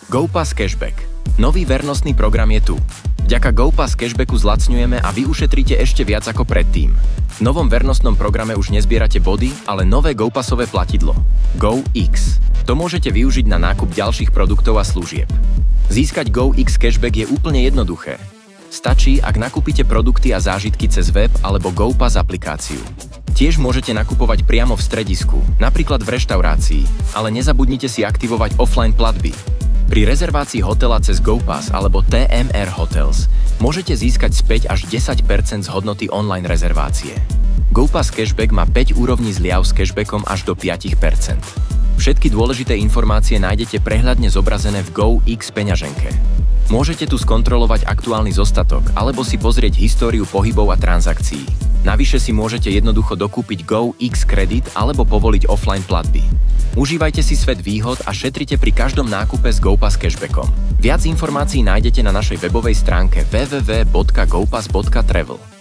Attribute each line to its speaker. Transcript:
Speaker 1: GoPass Cashback. Nový vernostný program je tu. Vďaka GoPass Cashbacku zlacňujeme a vy ušetríte ešte viac ako predtým. V novom vernostnom programe už nezbierate body, ale nové GoPassové platidlo. GoX. To môžete využiť na nákup ďalších produktov a služieb. Získať GoX Cashback je úplne jednoduché. Stačí, ak nakúpite produkty a zážitky cez web alebo GoPass aplikáciu. Tiež môžete nakupovať priamo v stredisku, napríklad v reštaurácii, ale nezabudnite si aktivovať offline platby. Pri rezervácii hotela cez GoPass alebo TMR Hotels môžete získať späť až 10% z hodnoty online rezervácie. GoPass Cashback má 5 úrovní zliav s cashbackom až do 5%. Všetky dôležité informácie nájdete prehľadne zobrazené v GoX peňaženke. Môžete tu skontrolovať aktuálny zostatok alebo si pozrieť históriu pohybov a transakcií. Navyše si môžete jednoducho dokúpiť GoX kredit alebo povoliť offline platby. Užívajte si svet výhod a šetrite pri každom nákupe s GoPass Cashbackom. Viac informácií nájdete na našej webovej stránke www.gopass.travel.